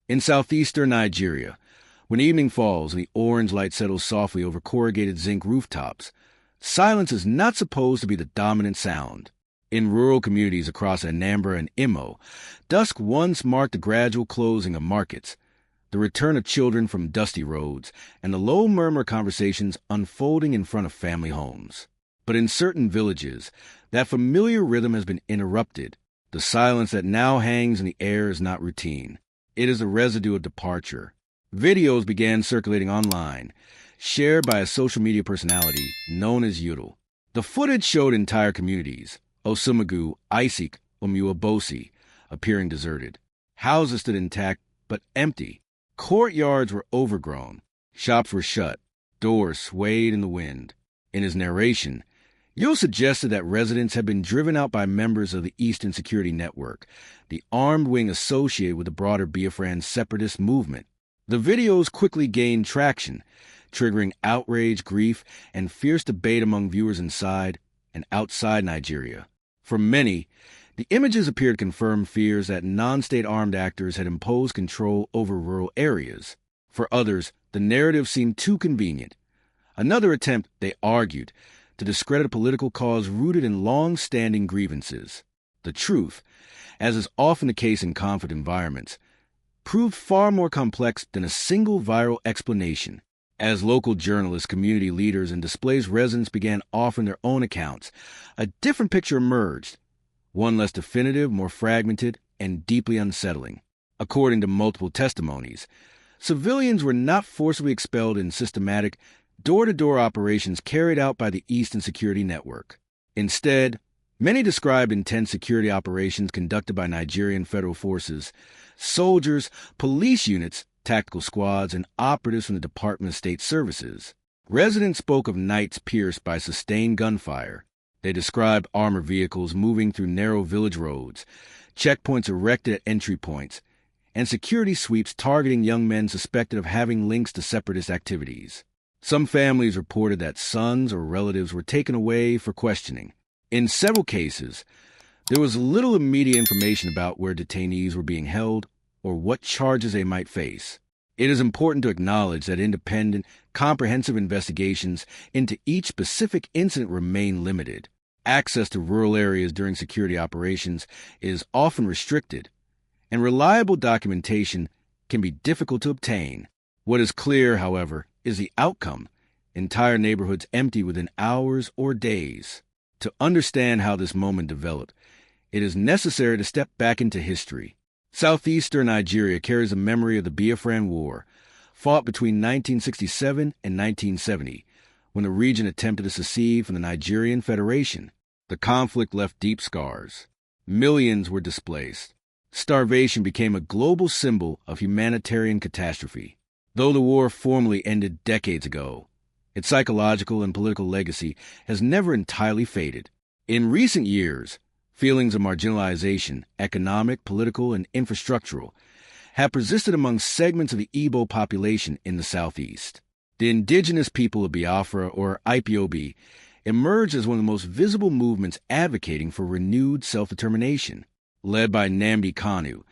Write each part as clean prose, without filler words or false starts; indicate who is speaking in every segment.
Speaker 1: In southeastern Nigeria, when evening falls and the orange light settles softly over corrugated zinc rooftops, silence is not supposed to be the dominant sound. In rural communities across Anambra and Imo, dusk once marked the gradual closing of markets, the return of children from dusty roads, and the low murmur conversations unfolding in front of family homes. But in certain villages, that familiar rhythm has been interrupted. The silence that now hangs in the air is not routine. It is a residue of departure. Videos began circulating online, shared by a social media personality known as Yudel. The footage showed entire communities, Osumagu, Isaac, Omuabosi, appearing deserted. Houses stood intact but empty. Courtyards were overgrown. Shops were shut. Doors swayed in the wind. In his narration, Yudel suggested that residents had been driven out by members of the Eastern Security Network, the armed wing associated with the broader Biafran separatist movement. The videos quickly gained traction, triggering outrage, grief, and fierce debate among viewers inside and outside Nigeria. For many, the images appeared to confirm fears that non-state armed actors had imposed control over rural areas. For others, the narrative seemed too convenient. Another attempt, they argued, to discredit a political cause rooted in long-standing grievances. The truth, as is often the case in conflict environments, proved far more complex than a single viral explanation. As local journalists, community leaders, and displaced residents began offering their own accounts, a different picture emerged, one less definitive, more fragmented, and deeply unsettling. According to multiple testimonies, civilians were not forcibly expelled in systematic, door-to-door operations carried out by the Eastern Security Network. Instead, many described intense security operations conducted by Nigerian federal forces, soldiers, police units, tactical squads, and operatives from the Department of State Services. Residents spoke of nights pierced by sustained gunfire. They described armored vehicles moving through narrow village roads, checkpoints erected at entry points, and security sweeps targeting young men suspected of having links to separatist activities. Some families reported that sons or relatives were taken away for questioning. In several cases, there was little immediate information about where detainees were being held or what charges they might face. It is important to acknowledge that independent, comprehensive investigations into each specific incident remain limited. Access to rural areas during security operations is often restricted, and reliable documentation can be difficult to obtain. What is clear, however, is the outcome: entire neighborhoods empty within hours or days. To understand how this moment developed, it is necessary to step back into history. Southeastern Nigeria carries a memory of the Biafran War, fought between 1967 and 1970, when the region attempted to secede from the Nigerian Federation. The conflict left deep scars. Millions were displaced. Starvation became a global symbol of humanitarian catastrophe. Though the war formally ended decades ago, its psychological and political legacy has never entirely faded. In recent years, feelings of marginalization, economic, political, and infrastructural, have persisted among segments of the Igbo population in the Southeast. The indigenous people of Biafra, or IPOB, emerged as one of the most visible movements advocating for renewed self-determination. Led by Nnamdi Kanu,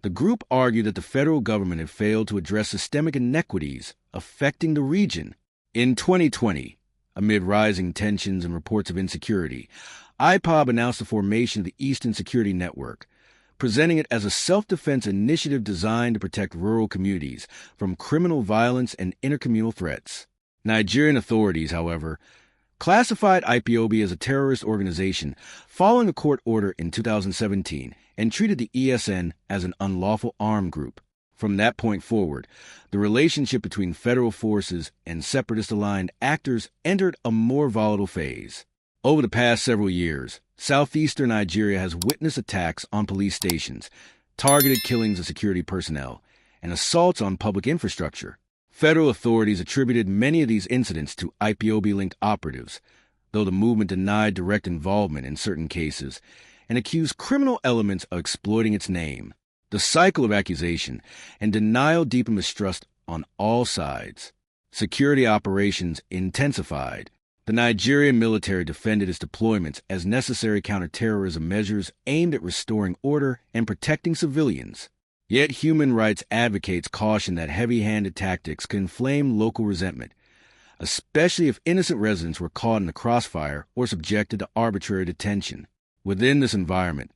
Speaker 1: the group argued that the federal government had failed to address systemic inequities affecting the region. In 2020, amid rising tensions and reports of insecurity, IPOB announced the formation of the Eastern Security Network, presenting it as a self-defense initiative designed to protect rural communities from criminal violence and intercommunal threats. Nigerian authorities, however, classified IPOB as a terrorist organization following a court order in 2017 and treated the ESN as an unlawful armed group. From that point forward, the relationship between federal forces and separatist-aligned actors entered a more volatile phase. Over the past several years, southeastern Nigeria has witnessed attacks on police stations, targeted killings of security personnel, and assaults on public infrastructure. Federal authorities attributed many of these incidents to IPOB-linked operatives, though the movement denied direct involvement in certain cases and accused criminal elements of exploiting its name. The cycle of accusation and denial deepened mistrust on all sides. Security operations intensified. The Nigerian military defended its deployments as necessary counterterrorism measures aimed at restoring order and protecting civilians. Yet human rights advocates caution that heavy-handed tactics can inflame local resentment, especially if innocent residents were caught in the crossfire or subjected to arbitrary detention. Within this environment,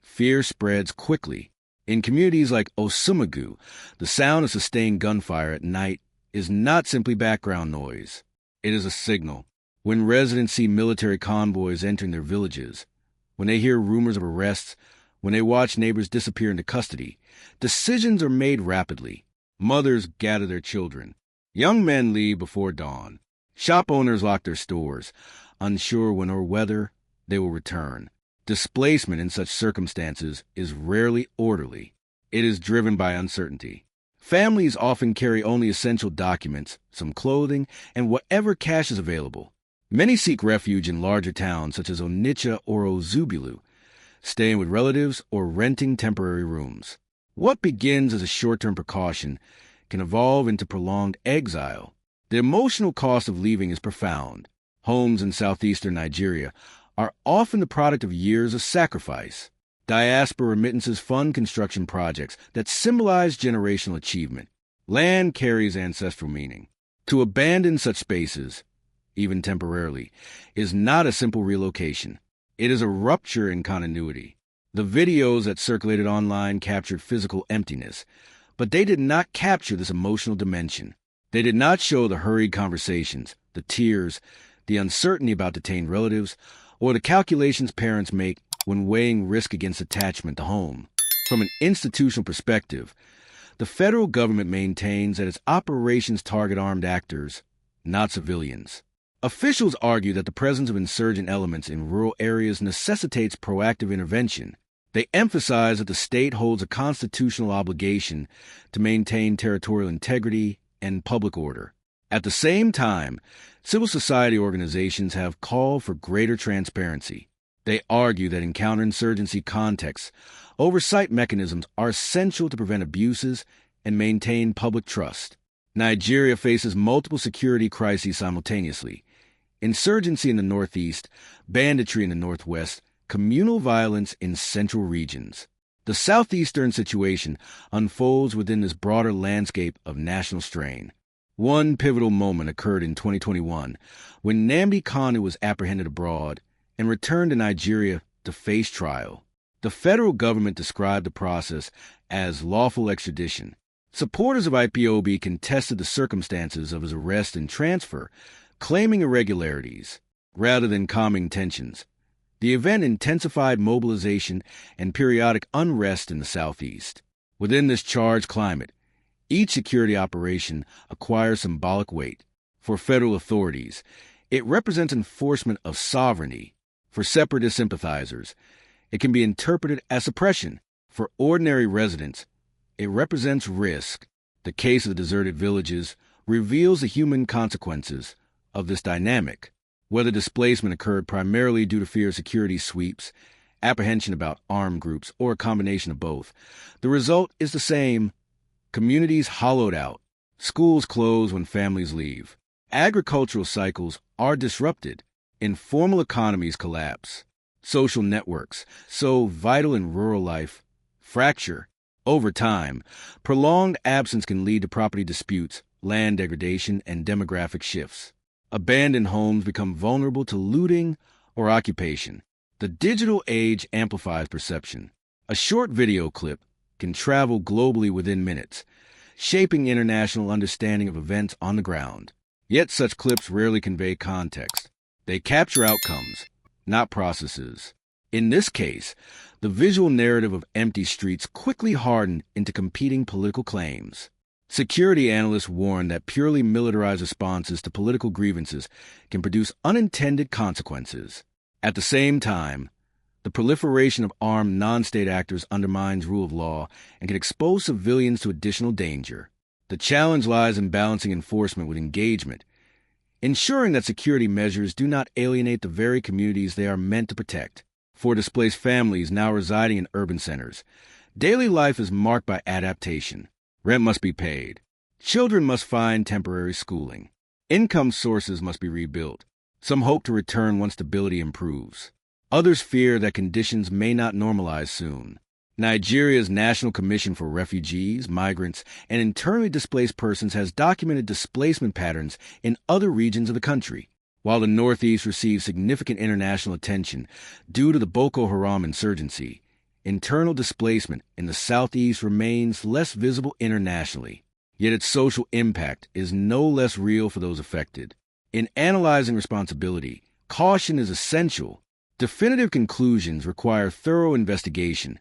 Speaker 1: fear spreads quickly. In communities like Osumagu, the sound of sustained gunfire at night is not simply background noise. It is a signal. When residents see military convoys entering their villages, when they hear rumors of arrests, when they watch neighbors disappear into custody, decisions are made rapidly. Mothers gather their children. Young men leave before dawn. Shop owners lock their stores, unsure when or whether they will return. Displacement in such circumstances is rarely orderly. It is driven by uncertainty. Families often carry only essential documents, some clothing, and whatever cash is available. Many seek refuge in larger towns such as Onitsha or Ozubulu, staying with relatives or renting temporary rooms. What begins as a short-term precaution can evolve into prolonged exile. The emotional cost of leaving is profound. Homes in southeastern Nigeria are often the product of years of sacrifice. Diaspora remittances fund construction projects that symbolize generational achievement. Land carries ancestral meaning. To abandon such spaces, even temporarily, is not a simple relocation. It is a rupture in continuity. The videos that circulated online captured physical emptiness, but they did not capture this emotional dimension. They did not show the hurried conversations, the tears, the uncertainty about detained relatives, or the calculations parents make when weighing risk against attachment to home. From an institutional perspective, the federal government maintains that its operations target armed actors, not civilians. Officials argue that the presence of insurgent elements in rural areas necessitates proactive intervention. They emphasize that the state holds a constitutional obligation to maintain territorial integrity and public order. At the same time, civil society organizations have called for greater transparency. They argue that in counterinsurgency contexts, oversight mechanisms are essential to prevent abuses and maintain public trust. Nigeria faces multiple security crises simultaneously: insurgency in the northeast, banditry in the northwest, communal violence in central regions. The southeastern situation unfolds within this broader landscape of national strain. One pivotal moment occurred in 2021 when Nnamdi Kanu was apprehended abroad and returned to Nigeria to face trial. The federal government described the process as lawful extradition. Supporters of IPOB contested the circumstances of his arrest and transfer, claiming irregularities rather than calming tensions. The event intensified mobilization and periodic unrest in the southeast. Within this charged climate, each security operation acquires symbolic weight. For federal authorities, it represents enforcement of sovereignty. For separatist sympathizers, it can be interpreted as suppression. For ordinary residents, it represents risk. The case of the deserted villages reveals the human consequences of this dynamic. Whether displacement occurred primarily due to fear of security sweeps, apprehension about armed groups, or a combination of both, the result is the same: communities hollowed out, schools close when families leave, agricultural cycles are disrupted, informal economies collapse, social networks, so vital in rural life, fracture. Over time, prolonged absence can lead to property disputes, land degradation, and demographic shifts. Abandoned homes become vulnerable to looting or occupation. The digital age amplifies perception. A short video clip can travel globally within minutes, shaping international understanding of events on the ground. Yet such clips rarely convey context. They capture outcomes, not processes. In this case, the visual narrative of empty streets quickly hardened into competing political claims. Security analysts warn that purely militarized responses to political grievances can produce unintended consequences. At the same time, the proliferation of armed non-state actors undermines rule of law and can expose civilians to additional danger. The challenge lies in balancing enforcement with engagement, ensuring that security measures do not alienate the very communities they are meant to protect. For displaced families now residing in urban centers, daily life is marked by adaptation. Rent must be paid. Children must find temporary schooling. Income sources must be rebuilt. Some hope to return once stability improves. Others fear that conditions may not normalize soon. Nigeria's National Commission for Refugees, Migrants, and Internally Displaced Persons has documented displacement patterns in other regions of the country. While the Northeast receives significant international attention due to the Boko Haram insurgency, internal displacement in the Southeast remains less visible internationally. Yet its social impact is no less real for those affected. In analyzing responsibility, caution is essential. Definitive conclusions require thorough investigation,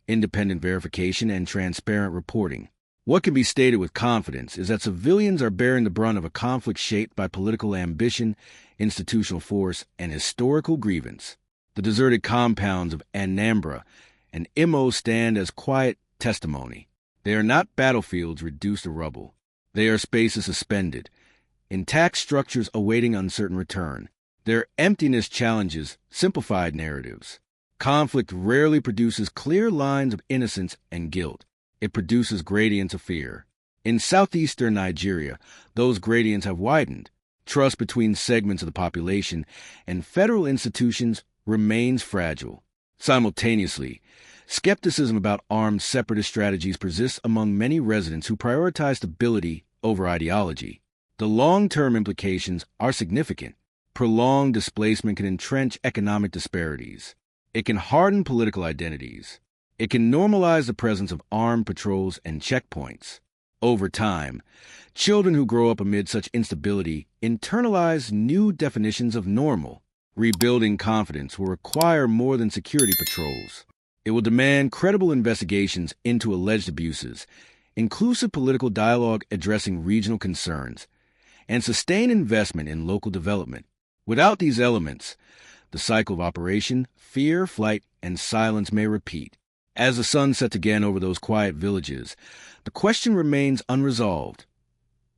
Speaker 1: independent verification, and transparent reporting. What can be stated with confidence is that civilians are bearing the brunt of a conflict shaped by political ambition, institutional force, and historical grievance. The deserted compounds of Anambra and Imo stand as quiet testimony. They are not battlefields reduced to rubble. They are spaces suspended, intact structures awaiting uncertain return. Their emptiness challenges simplified narratives. Conflict rarely produces clear lines of innocence and guilt. It produces gradients of fear. In southeastern Nigeria, those gradients have widened. Trust between segments of the population and federal institutions remains fragile. Simultaneously, skepticism about armed separatist strategies persists among many residents who prioritize stability over ideology. The long-term implications are significant. Prolonged displacement can entrench economic disparities. It can harden political identities. It can normalize the presence of armed patrols and checkpoints. Over time, children who grow up amid such instability internalize new definitions of normal. Rebuilding confidence will require more than security patrols. It will demand credible investigations into alleged abuses, inclusive political dialogue addressing regional concerns, and sustained investment in local development. Without these elements, the cycle of operation, fear, flight, and silence may repeat. As the sun sets again over those quiet villages, the question remains unresolved.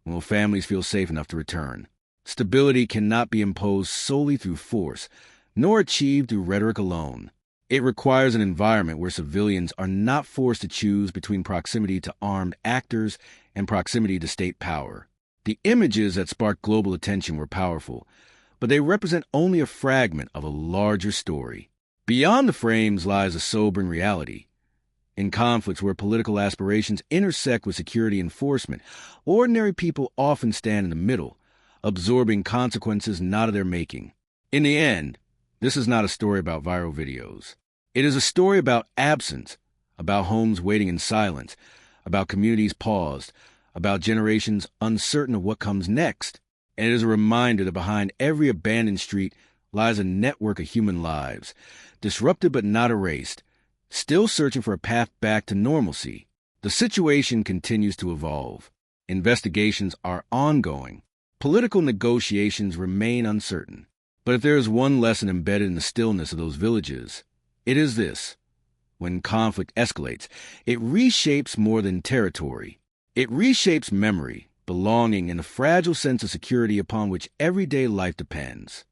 Speaker 1: Will families feel safe enough to return? Stability cannot be imposed solely through force, nor achieved through rhetoric alone. It requires an environment where civilians are not forced to choose between proximity to armed actors and proximity to state power. The images that sparked global attention were powerful, but they represent only a fragment of a larger story. Beyond the frames lies a sobering reality. In conflicts where political aspirations intersect with security enforcement, ordinary people often stand in the middle, absorbing consequences not of their making. In the end, this is not a story about viral videos. It is a story about absence, about homes waiting in silence, about communities paused, about generations uncertain of what comes next. And it is a reminder that behind every abandoned street lies a network of human lives, disrupted but not erased, still searching for a path back to normalcy. The situation continues to evolve. Investigations are ongoing. Political negotiations remain uncertain. But if there is one lesson embedded in the stillness of those villages, it is this. When conflict escalates, it reshapes more than territory. It reshapes memory, belonging, and the fragile sense of security upon which everyday life depends.